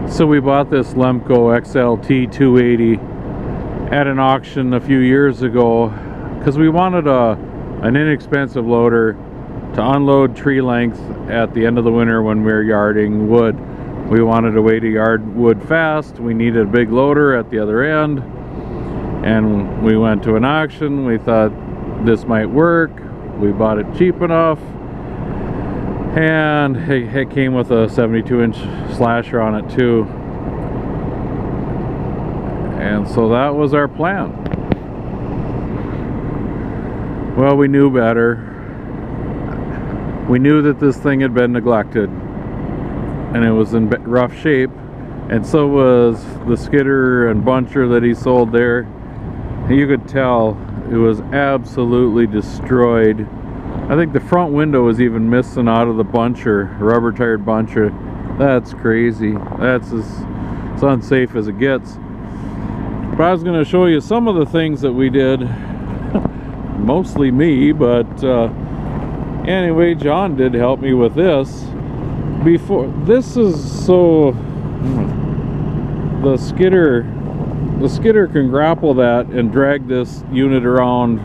So we bought this Lemco XLT 280 at an auction a few years ago because we wanted an inexpensive loader to unload tree length at the end of the winter when we were yarding wood. We wanted a way to yard wood fast. We needed a big loader at the other end, and we went to an auction. We thought this might work. We bought it cheap enough, and it came with a 72-inch slasher on it too. And so that was our plan. Well, we knew better. We knew that this thing had been neglected and it was in rough shape, and so was the skidder and buncher that he sold there. And you could tell it was absolutely destroyed. I think the front window was even missing out of the buncher, rubber tired buncher. That's crazy. That's as unsafe as it gets. But I was going to show you some of the things that we did. Mostly me, but anyway, John did help me with this. Before this is so the skidder can grapple that and drag this unit around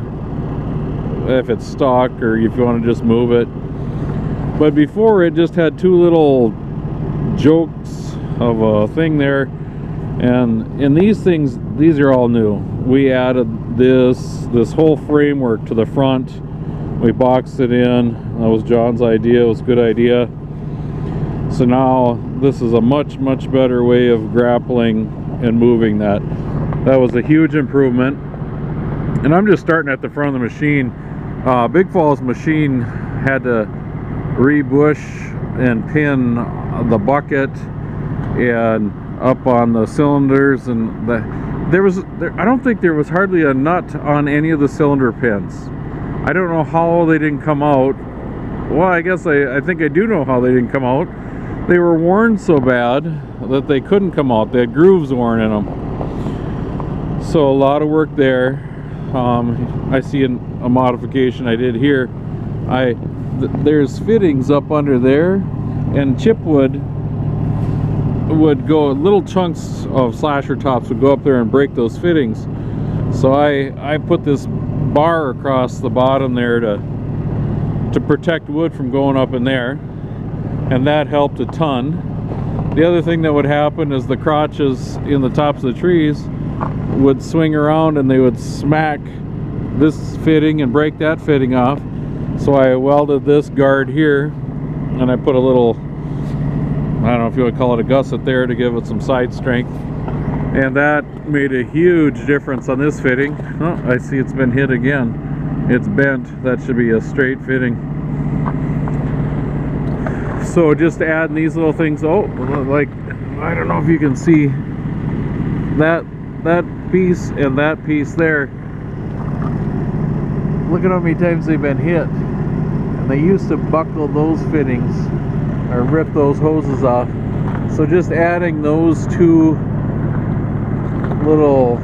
if it's stuck or if you want to just move it. But before, it just had two little jokes of a thing there, and in these things, these are all new. We added this whole framework to the front. We boxed it in. That was John's idea. It was a good idea. So now this is a much better way of grappling and moving that. That was a huge improvement. And I'm just starting at the front of the machine. Big Fall's machine had to rebush and pin the bucket and up on the cylinders, and I don't think there was hardly a nut on any of the cylinder pins. I don't know how they didn't come out. Well, I guess I think I do know how they didn't come out. They were worn so bad that they couldn't come out. They had grooves worn in them. So a lot of work there. I see a modification I did here. There's fittings up under there, and chipwood would go, little chunks of slasher tops would go up there and break those fittings. So I put this bar across the bottom there to protect wood from going up in there, and that helped a ton. The other thing that would happen is the crotches in the tops of the trees would swing around and they would smack this fitting and break that fitting off. So I welded this guard here, and I put a little, I don't know if you would call it a gusset there to give it some side strength, and that made a huge difference on this fitting. Oh, I see it's been hit again. It's bent. That should be a straight fitting. So just adding these little things. Oh, like, I don't know if you can see that piece and that piece there. Look at how many times they've been hit. And they used to buckle those fittings or rip those hoses off. So just adding those two little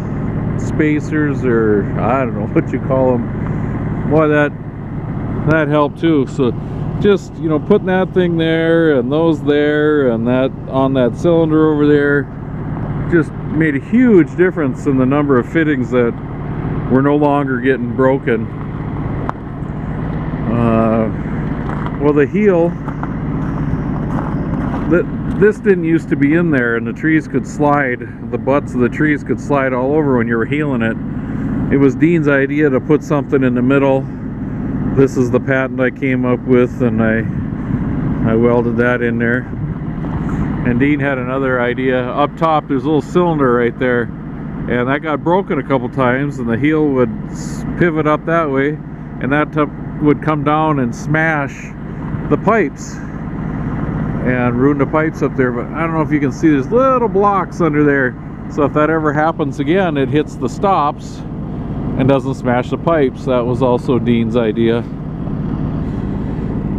spacers, or I don't know what you call them, boy, that helped too. So just, you know, putting that thing there and those there and that on that cylinder over there just made a huge difference in the number of fittings that were no longer getting broken. Well, the heel, this didn't used to be in there, and the trees could slide, the butts of the trees could slide all over when you were heeling it. It was Dean's idea to put something in the middle. This is the patent I came up with, and I welded that in there. And Dean had another idea. Up top there's a little cylinder right there, and that got broken a couple times, and the heel would pivot up that way, and that would come down and smash the pipes and ruin the pipes up there. But I don't know if you can see, there's little blocks under there, so if that ever happens again, it hits the stops and doesn't smash the pipes. That was also Dean's idea.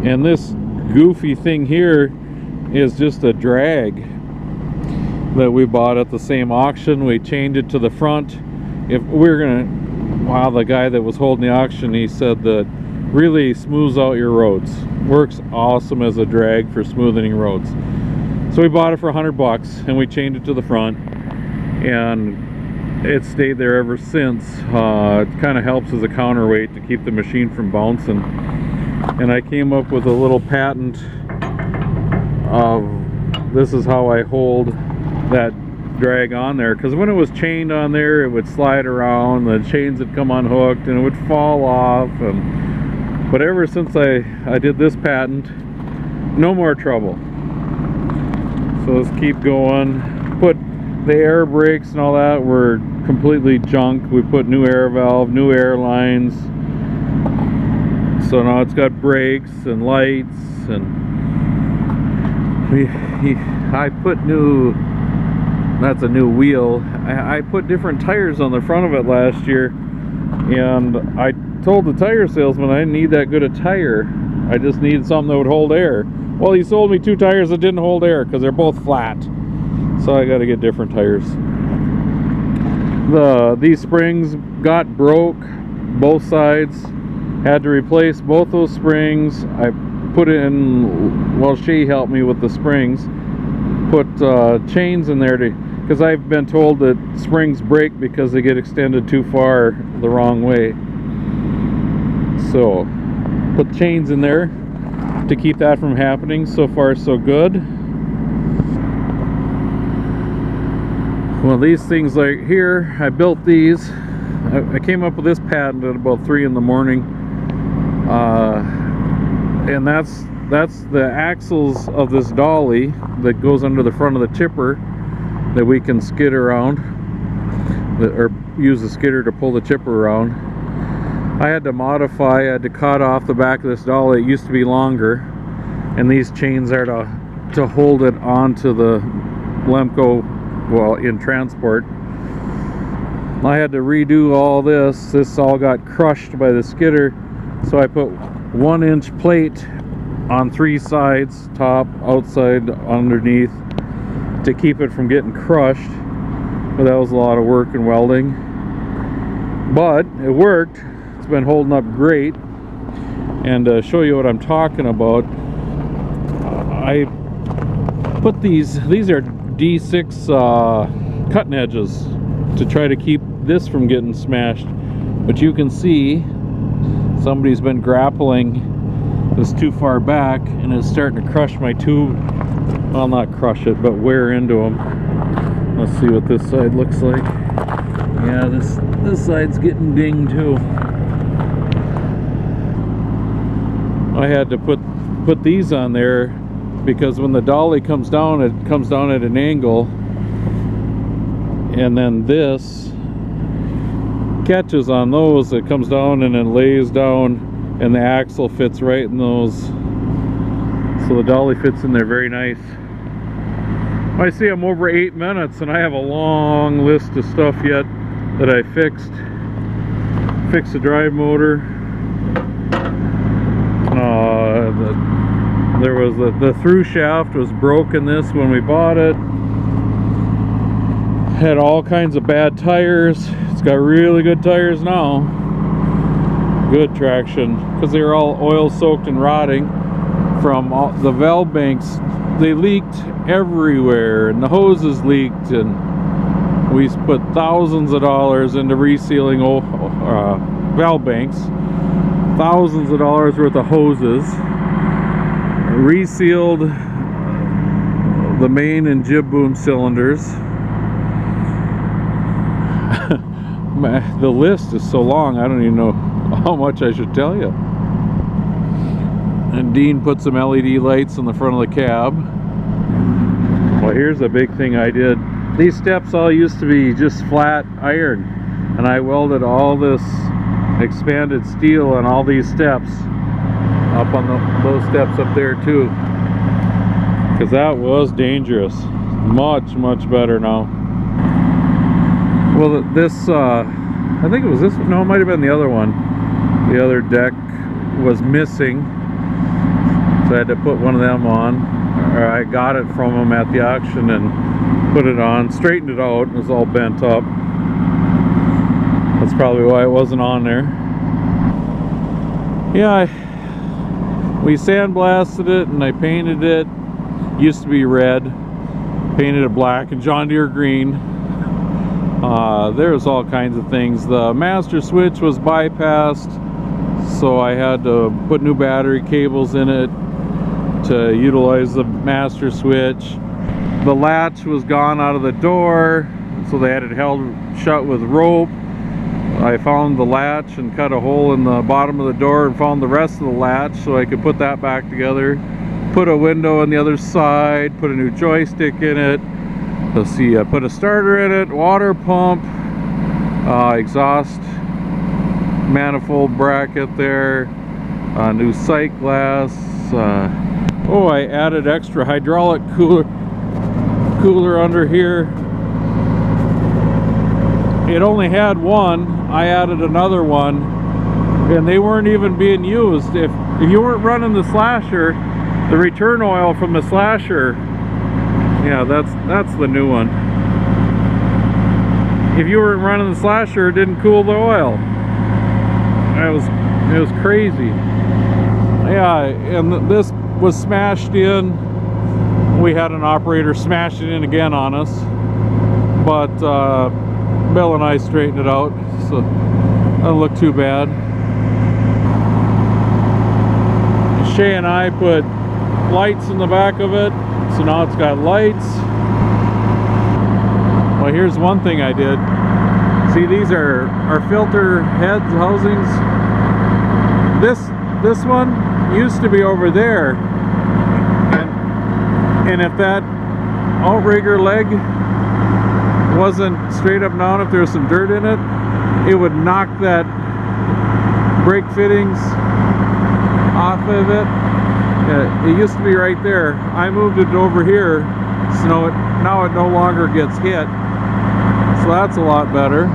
And this goofy thing here is just a drag that we bought at the same auction. We changed it to the front. If we're gonna, wow, the guy that was holding the auction, he said that really smooths out your roads. Works awesome as a drag for smoothing roads. So So we bought it for $100 and we chained it to the front, and it stayed there ever since. It kind of helps as a counterweight to keep the machine from bouncing. And I came up with a little patent of this is how I hold that drag on there, because when it was chained on there, it would slide around, the chains would come unhooked and it would fall off. But ever since I did this patent, no more trouble. So let's keep going. Put the air brakes and all that were completely junk. We put new air valve, new air lines. So now it's got brakes and lights, and I put new, that's a new wheel. I put different tires on the front of it last year, and I told the tire salesman I didn't need that good a tire. I just needed something that would hold air. Well, he sold me 2 tires that didn't hold air because they're both flat. So I got to get different tires. These springs got broke, both sides. Had to replace both those springs. I put in, well, she helped me with the springs. Put chains in there because I've been told that springs break because they get extended too far the wrong way. So put chains in there to keep that from happening. So far so good. Well, these things like here, I built these. I came up with this patent at about 3 in the morning, and that's the axles of this dolly that goes under the front of the tipper that we can skid around, or use the skidder to pull the tipper around. I had to modify, I had to cut off the back of this dolly. It used to be longer, and these chains are to hold it onto the Lemco, well, in transport. I had to redo all this. This all got crushed by the skidder, so I put 1-inch plate on 3 sides, top, outside, underneath, to keep it from getting crushed. But that was a lot of work and welding, but it worked. It's been holding up great. And to show you what I'm talking about, I put these are D6 cutting edges to try to keep this from getting smashed. But you can see somebody's been grappling this too far back, and it's starting to crush my tube. Well, not crush it, but wear into them. Let's see what this side looks like. Yeah, this side's getting dinged too. I had to put these on there because when the dolly comes down, it comes down at an angle, and then this catches on those. It comes down and then lays down, and the axle fits right in those. So the dolly fits in there very nice. I see I'm over 8 minutes, and I have a long list of stuff yet that I fixed. Fixed the drive motor. There was the through shaft was broken this when we bought it. Had all kinds of bad tires. It's got really good tires now. Good traction, because they were all oil soaked and rotting from all the valve banks. They leaked everywhere, and the hoses leaked, and we put thousands of dollars into resealing valve banks. Thousands of dollars worth of hoses. Resealed the main and jib boom cylinders. The list is so long, I don't even know how much I should tell you. And Dean put some LED lights on the front of the cab. Well, here's a big thing I did. These steps all used to be just flat iron, and I welded all this expanded steel on all these steps up on those steps up there too, because that was dangerous. Much better now. Well, this I think it was this, no, it might have been the other one. The other deck was missing, so I had to put one of them on. Or I got it from them at the auction and put it on, straightened it out. It was all bent up. That's probably why it wasn't on there. Yeah, we sandblasted it and I painted it. Used to be red. painted it black and John Deere green. There's all kinds of things. The master switch was bypassed, so I had to put new battery cables in it to utilize the master switch. The latch was gone out of the door, so they had it held shut with rope. I found the latch and cut a hole in the bottom of the door and found the rest of the latch so I could put that back together. Put a window on the other side, put a new joystick in it. Let's see, I put a starter in it, water pump, exhaust manifold bracket there, new sight glass. Oh, I added extra hydraulic cooler under here. It only had one. I added another one, and they weren't even being used. If you weren't running the slasher, the return oil from the slasher, yeah, that's the new one. If you weren't running the slasher, it didn't cool the oil. It was crazy. Yeah, and this was smashed in. We had an operator smash it in again on us, but Bill and I straightened it out, so it doesn't look too bad. Shay and I put lights in the back of it, so now it's got lights. Well, here's one thing I did. See, these are our filter heads, housings. This one used to be over there, and if that outrigger leg wasn't straight up down, if there was some dirt in it, it would knock that brake fittings off of it. It used to be right there. I moved it over here, so now it no longer gets hit, so that's a lot better.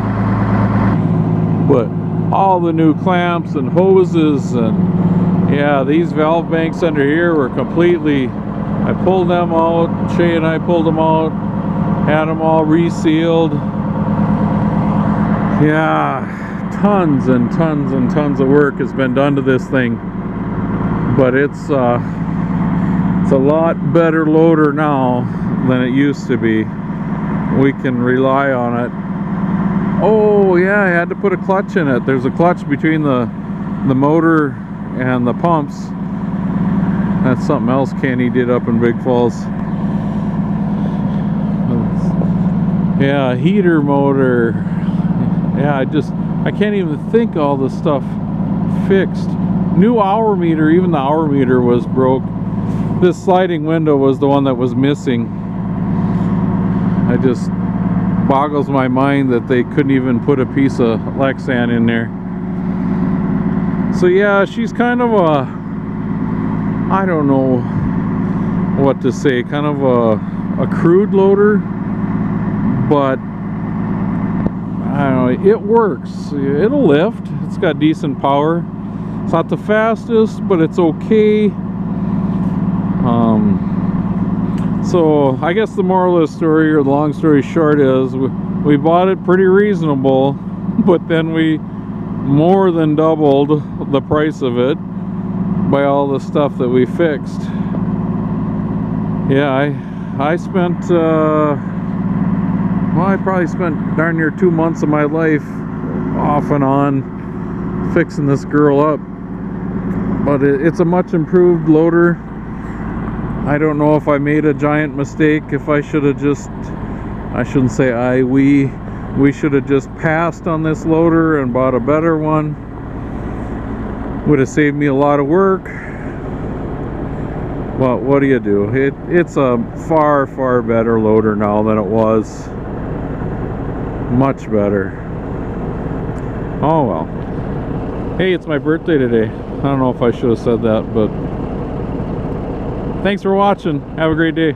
But all the new clamps and hoses, and yeah, these valve banks under here were completely, I pulled them out, Shay and I pulled them out, had them all resealed. Yeah, tons and tons and tons of work has been done to this thing, but it's a lot better loader now than it used to be. We can rely on it. Oh yeah, I had to put a clutch in it. There's a clutch between the motor and the pumps. That's something else Kenny did up in Big Falls. Yeah, heater motor. Yeah, I can't even think all the stuff fixed. New hour meter, even the hour meter was broke. This sliding window was the one that was missing. I just boggles my mind that they couldn't even put a piece of Lexan in there. So yeah, she's kind of a, I don't know what to say, kind of a crude loader, but I don't know, it works. It'll lift. It's got decent power. It's not the fastest, but it's okay. So I guess the moral of the story, or the long story short, is we bought it pretty reasonable, but then we more than doubled the price of it by all the stuff that we fixed. Yeah, I spent well, I probably spent darn near 2 months of my life off and on fixing this girl up, but it's a much improved loader. I don't know if I made a giant mistake, if I should have just, I shouldn't say we should have just passed on this loader and bought a better one. Would have saved me a lot of work. Well, what do you do? It's a far, far better loader now than it was. Much better. Oh well. Hey, it's my birthday today. I don't know if I should have said that, but thanks for watching. Have a great day.